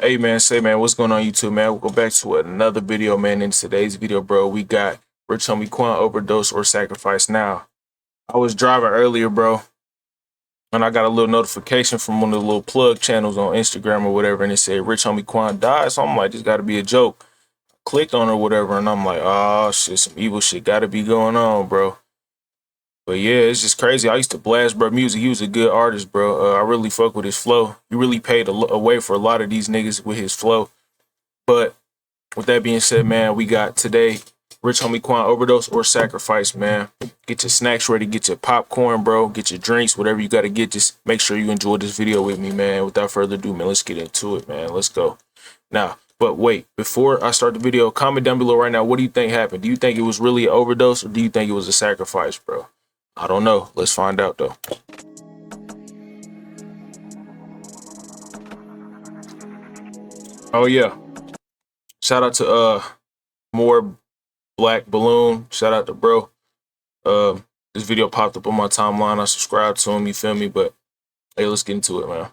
Hey man, say man, what's going on YouTube, man? We'll go back to another video, man. In today's video, bro, we got Rich Homie Quan overdose or sacrifice. Now, I was driving earlier, bro, and I got a little notification from one of the little plug channels on Instagram or whatever, and it said Rich Homie Quan died. So I'm like, this gotta be a joke. Clicked on it or whatever, and I'm like, oh shit, some evil shit gotta be going on, bro. But yeah, it's just crazy. I used to blast bro music. He was a good artist, bro. I really fuck with his flow. He really paid away for a lot of these niggas with his flow. But with that being said, man, we got today Rich Homie Quan overdose or sacrifice, man. Get your snacks ready, get your popcorn, bro. Get your drinks, whatever you got to get. Just make sure you enjoy this video with me, man. Without further ado, man, let's get into it, man. Let's go. Now, but wait, before I start the video, comment down below right now. What do you think happened? Do you think it was really an overdose or do you think it was a sacrifice, bro? I don't know. Let's find out, though. Oh, yeah. Shout out to more Black Balloon. Shout out to bro. This video popped up on my timeline. I subscribed to him, you feel me? But hey, let's get into it, man.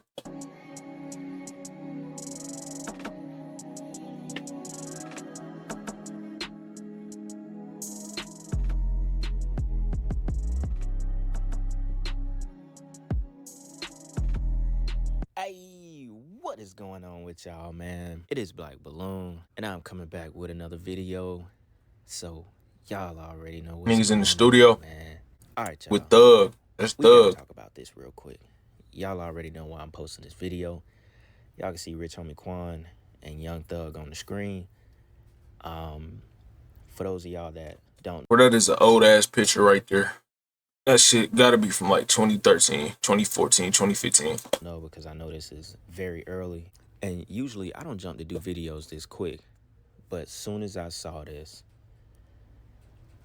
Hey, what is going on with y'all, man? It is Black Balloon, and I'm coming back with another video. So, y'all already know what's Niggas in the going studio on, man. All right, y'all. with Thug. That's We gotta Thug. talk about this real quick. Y'all already know why I'm posting this video. Y'all can see Rich Homie Quan and Young Thug on the screen. For those of y'all that don't, Bro, that is an old ass picture right there. That shit gotta be from like 2013, 2014, 2015. know, because I know this is very early, and usually I don't jump to do videos this quick, but as soon as I saw this,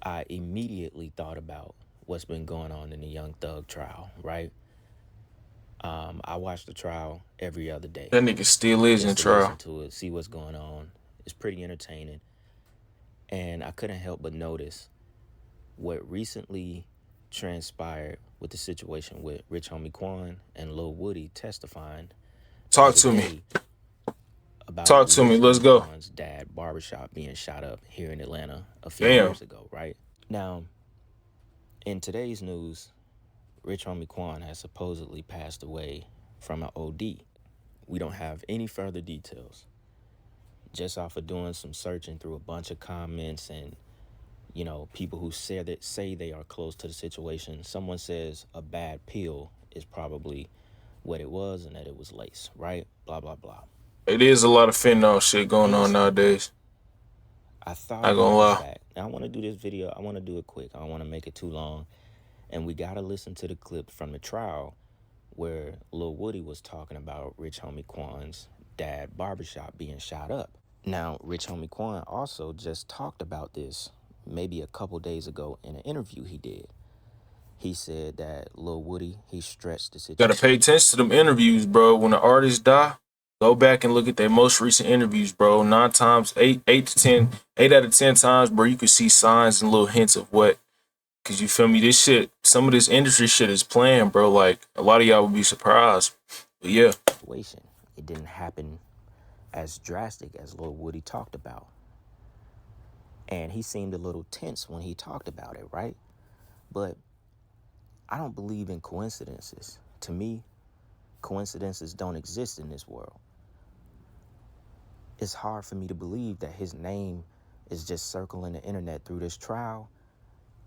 I immediately thought about what's been going on in the Young Thug trial, right? I watch the trial every other day. That nigga still is in Just to trial. listen to it, see what's going on. It's pretty entertaining. And I couldn't help but notice what recently transpired with the situation with Rich Homie Quan and Lil Woody testifying Talk to me. today about Talk to me. Rich Let's Homie go. Quan's dad barbershop being shot up here in Atlanta a few Damn. years ago, right? Now, in today's news, Rich Homie Quan has supposedly passed away from an OD. We don't have any further details. Just off of doing some searching through a bunch of comments and, you know, people who say they are close to the situation, someone says a bad pill is probably what it was and that it was lace, right? Blah, blah, blah. It is a lot of fentanyl shit going on nowadays. I thought Not gonna about the lie. fact. Now, I want to do this video. I want to do it quick. I don't want to make it too long. And we got to listen to the clip from the trial where Lil Woody was talking about Rich Homie Quan's dad barbershop being shot up. Now, Rich Homie Quan also just talked about this maybe a couple days ago in an interview he did. He said that Lil Woody, he stretched the situation. Gotta pay attention to them interviews, bro. When the artists die, go back and look at their most recent interviews, bro. 8 out of 10 times, bro, you can see signs and little hints of what. Cause you feel me, this shit, some of this industry shit is playing, bro. Like a lot of y'all would be surprised. But yeah. Situation. It didn't happen as drastic as Lil Woody talked about. And he seemed a little tense when he talked about it, right? But I don't believe in coincidences. To me, coincidences don't exist in this world. It's hard for me to believe that his name is just circling the internet through this trial,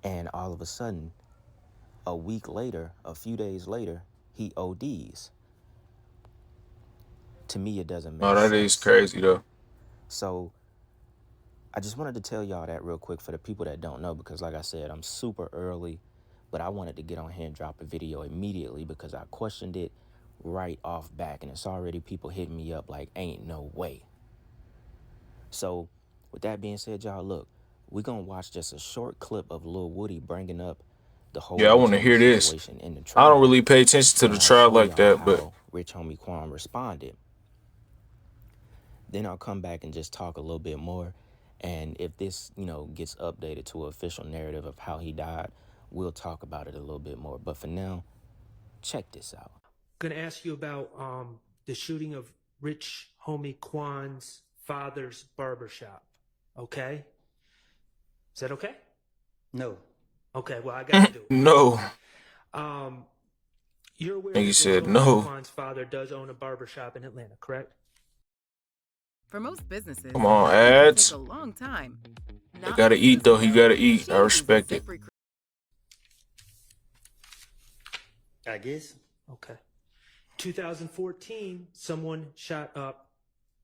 and all of a sudden, a week later, a few days later, he ODs. To me, it doesn't make sense. Oh, that is crazy though. So I just wanted to tell y'all that real quick for the people that don't know, because like I said, I'm super early, but I wanted to get on here and drop a video immediately because I questioned it right off back, and it's already people hitting me up like, ain't no way. So with that being said, y'all, look, we're going to watch just a short clip of Lil Woody bringing up the whole Yeah, I want to hear this. situation in the trial. I don't really pay attention to the trial like that, but Rich Homie Quan responded. Then I'll come back and just talk a little bit more. And if this, you know, gets updated to an official narrative of how he died, we'll talk about it a little bit more. But for now, check this out. Going to ask you about the shooting of Rich Homie Quan's father's barbershop. Okay? Is that okay? No. Okay, well, I got to do it. No. You're aware Nigga that said Rich Homie no. Quan's father does own a barbershop in Atlanta, correct? For most businesses, Come on, hiring can ads. take a long time. He Not gotta for eat, though. Susan, He gotta eat. She I respect it. uses I guess. Okay. 2014, someone shot up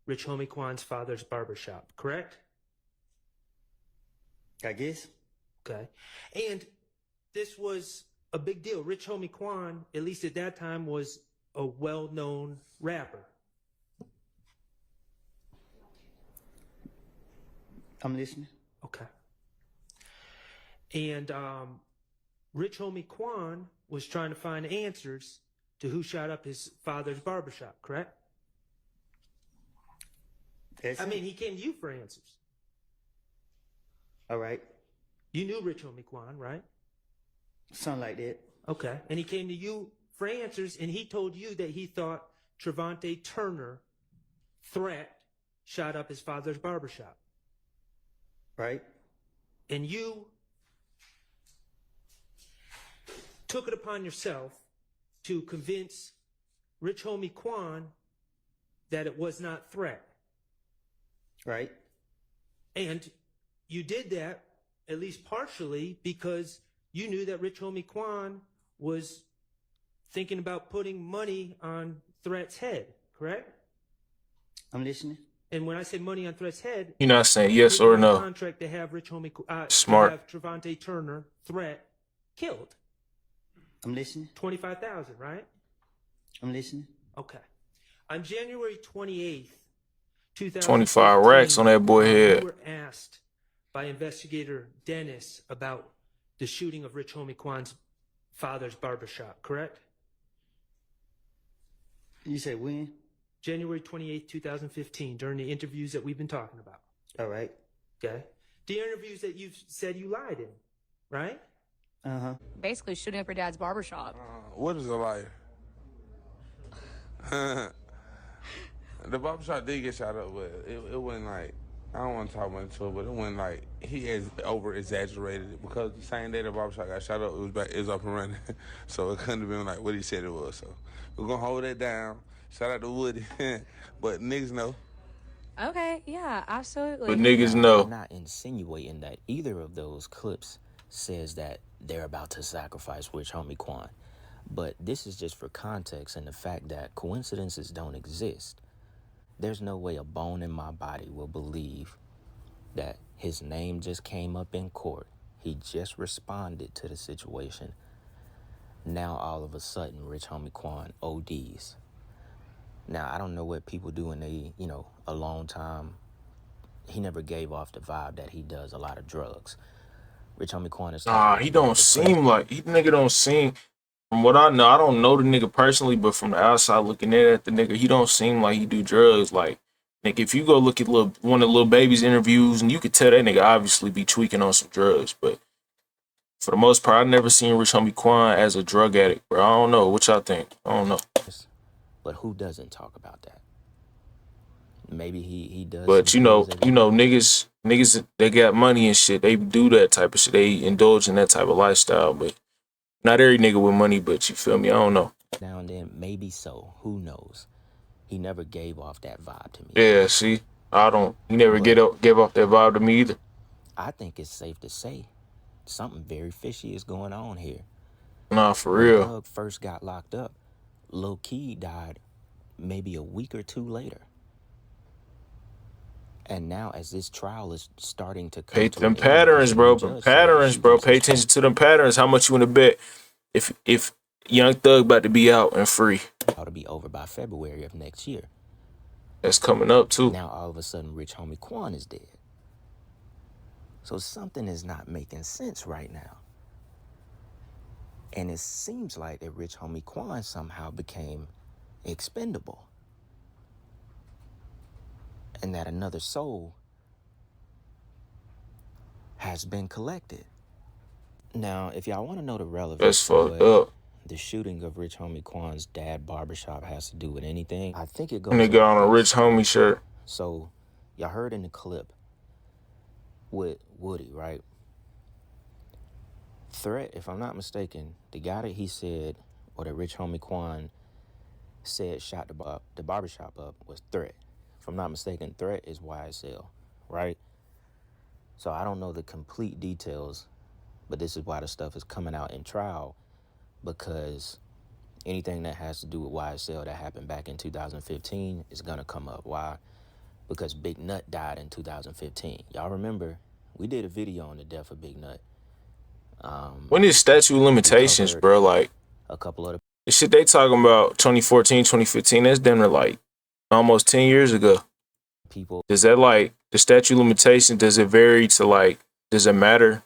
Rich Homie Quan's father's barbershop, correct? I guess. Okay. And this was a big deal. Rich Homie Quan, at least at that time, was a well-known rapper. I'm listening. Okay. And Rich Homie Quan was trying to find answers to who shot up his father's barbershop, correct? I mean, he came to you for answers. All right. You knew Rich Homie Quan, right? Something like that. Okay. And he came to you for answers, and he told you that he thought Trevante Turner, Threat, shot up his father's barbershop. Right. And you took it upon yourself to convince Rich Homie Quan that it was not Threat. Right. And you did that, at least partially, because you knew that Rich Homie Quan was thinking about putting money on Threat's head, correct? I'm listening. And when I say money on Threat's head, You're not saying yes or no. Contract to have Rich Homie, Smart. to have Trevante Turner, Threat, killed. I'm listening. 25,000, right? I'm listening. Okay. On January 28th, 2015, 25 racks on that boy head. You were asked by investigator Dennis about the shooting of Rich Homie Quan's father's barbershop, correct? You say when? January 28th, 2015, during the interviews that we've been talking about. All right. Okay? The interviews that you've said you lied in, right? Uh-huh. Basically shooting up your dad's barbershop. What is a liar? The barbershop did get shot up, but it wasn't like, I don't want to talk much to it, but it wasn't like he has over exaggerated it, because the same day the barbershop got shot up, it was up and running. So it couldn't have been like what he said it was. So we're gonna hold that down. Shout out to Woody. But niggas know. Okay, yeah, absolutely. But niggas Now, know. I'm not insinuating that either of those clips says that they're about to sacrifice Rich Homie Quan. But this is just for context and the fact that coincidences don't exist. There's no way a bone in my body will believe that his name just came up in court. He just responded to the situation. Now all of a sudden, Rich Homie Quan ODs. Now, I don't know what people do when they, a long time. He never gave off the vibe that he does a lot of drugs. Rich Homie Quan is... He don't seem like... He nigga don't seem... From what I don't know the nigga personally, but from the outside looking at the nigga, he don't seem like he do drugs. Like, nigga, if you go look at one of Lil Baby's interviews, and you could tell that nigga obviously be tweaking on some drugs, but for the most part, I never seen Rich Homie Quan as a drug addict, bro. I don't know. What y'all think? I don't know. But who doesn't talk about that? Maybe he does. But niggas, they got money and shit. They do that type of shit. They indulge in that type of lifestyle. But not every nigga with money. But you feel me? I don't know. Now and then, maybe so. Who knows? He never gave off that vibe to me. Yeah, see, he never gave off that vibe to me either. I think it's safe to say something very fishy is going on here. Nah, for real. When Doug first got locked up, Lil Key died maybe a week or two later. And now, as this trial is starting to come to them patterns, bro. Patterns, bro. Pay attention to them patterns. How much you want to bet if Young Thug about to be out and free? Ought to be over by February of next year. That's coming up too. Now all of a sudden, Rich Homie Quan is dead. So something is not making sense right now. And it seems like that Rich Homie Quan somehow became expendable. And that another soul has been collected. Now, if y'all want to know the relevance That's fucked up. the shooting of Rich Homie Quan's dad barbershop has to do with anything, I think it goes And they got on a like Rich this. Homie shirt. So, y'all heard in the clip with Woody, right? Threat, if I'm not mistaken, the guy that he said, or that Rich Homie Quan said shot the barbershop up was Threat. If I'm not mistaken, Threat is YSL, right? So I don't know the complete details, but this is why the stuff is coming out in trial, because anything that has to do with YSL that happened back in 2015 is gonna come up. Why? Because Big Nut died in 2015. Y'all remember, we did a video on the death of Big Nut. When is statute of limitations, covered bro? Like, a couple of the shit they talking about 2014, 2015, that's damn near like almost 10 years ago. the people Does that, like, the statute of limitation, does it vary to, like, does it matter?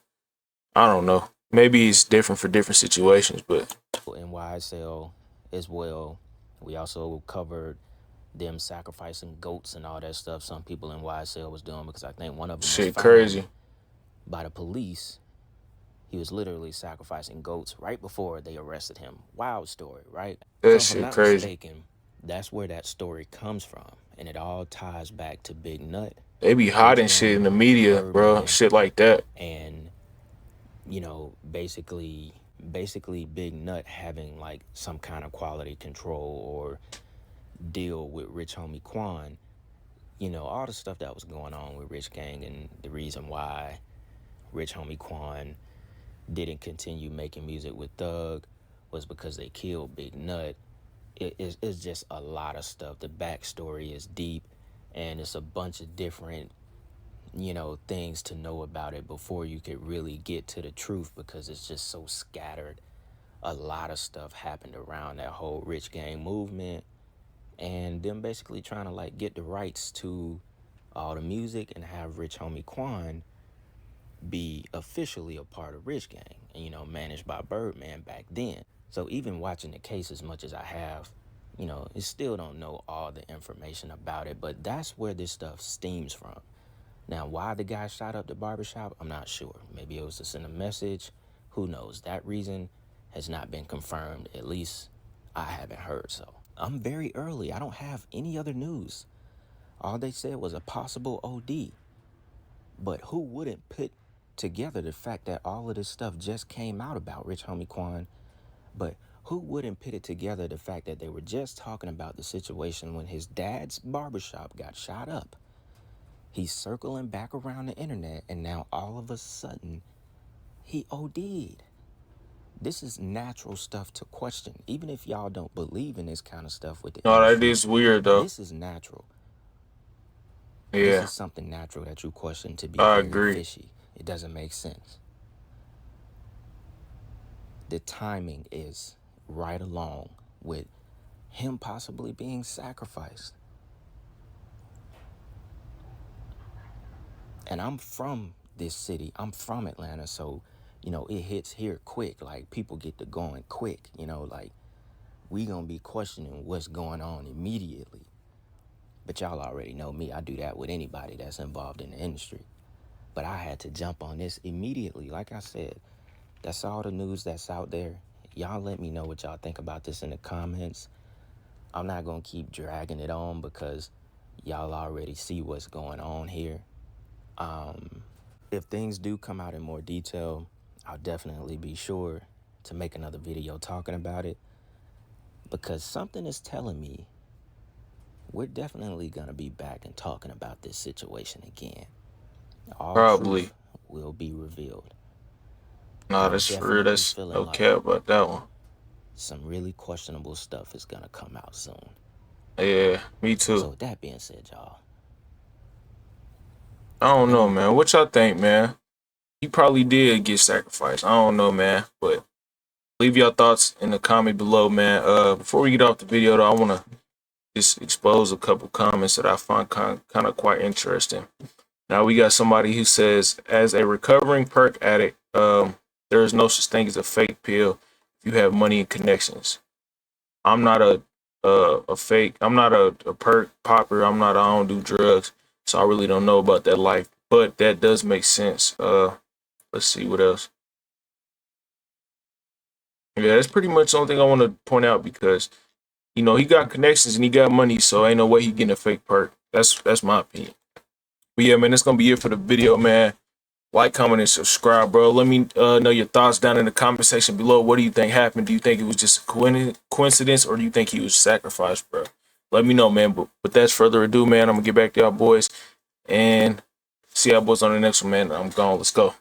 I don't know. Maybe it's different for different situations, but in YSL as well. We also covered them sacrificing goats and all that stuff some people in YSL was doing, because I think one of them was shit found crazy. by the police. He was literally sacrificing goats right before they arrested him. Wild story, right? That So if I'm shit not crazy. mistaken, that's where that story comes from. And it all ties back to Big Nut, They be hiding shit in the media, bro. Birdman, Shit like that. and basically Big Nut having like some kind of quality control or deal with Rich Homie Quan. All the stuff that was going on with Rich Gang, and the reason why Rich Homie Quan didn't continue making music with Thug was because they killed Big Nut. It's just a lot of stuff. The backstory is deep, and it's a bunch of different things to know about it before you could really get to the truth, because it's just so scattered. A lot of stuff happened around that whole Rich Gang movement, and them basically trying to like get the rights to all the music and have Rich Homie Quan be officially a part of Rich Gang, and managed by Birdman back then. So even watching the case as much as I have, it still don't know all the information about it, but that's where this stuff stems from. Now, why the guy shot up the barbershop, I'm not sure. Maybe it was to send a message. Who knows? That reason has not been confirmed. At least I haven't heard so. I'm very early. I don't have any other news. All they said was a possible OD. But who wouldn't put together the fact that all of this stuff just came out about Rich Homie Quan? But who wouldn't put it together the fact that they were just talking about the situation when his dad's barbershop got shot up? He's circling back around the internet, and now all of a sudden, he OD'd. This is natural stuff to question. Even if y'all don't believe in this kind of stuff with the No, that industry, is weird though. this is natural. Yeah, This is something natural that you question to be I very agree. fishy. It doesn't make sense. The timing is right along with him possibly being sacrificed. And I'm from this city. I'm from Atlanta, so, it hits here quick. Like, people get to going quick, like, we gonna be questioning what's going on immediately. But y'all already know me. I do that with anybody that's involved in the industry. But I had to jump on this immediately. Like I said, that's all the news that's out there. Y'all let me know what y'all think about this in the comments. I'm not gonna keep dragging it on because y'all already see what's going on here. If things do come out in more detail, I'll definitely be sure to make another video talking about it, because something is telling me we're definitely gonna be back and talking about this situation again. All Probably. truth will be revealed. Nah, I'm that's for real. definitely That's feeling no like cap about that one. some really questionable stuff is gonna come out soon. Yeah, me too. So with that being said, y'all, I don't know, man. What y'all think, man? He probably did get sacrificed. I don't know, man. But leave your thoughts in the comment below, man. Before we get off the video, though, I want to just expose a couple comments that I find kind of quite interesting. Now, we got somebody who says, as a recovering perk addict, there is no such thing as a fake pill if you have money and connections. I'm not a fake. I'm not a perk popper. I don't do drugs, so I really don't know about that life. But that does make sense. Let's see what else. Yeah, that's pretty much the only thing I want to point out because you know he got connections and he got money, so ain't no way he getting a fake perk. That's my opinion. But yeah, man, that's gonna be it for the video, man. Like, comment, and subscribe, bro. Let me know your thoughts down in the comment section below. What do you think happened? Do you think it was just a coincidence, or do you think he was sacrificed, bro? Let me know, man. But without further ado, man, I'm gonna get back to y'all boys and see y'all boys on the next one, man. I'm gone. Let's go.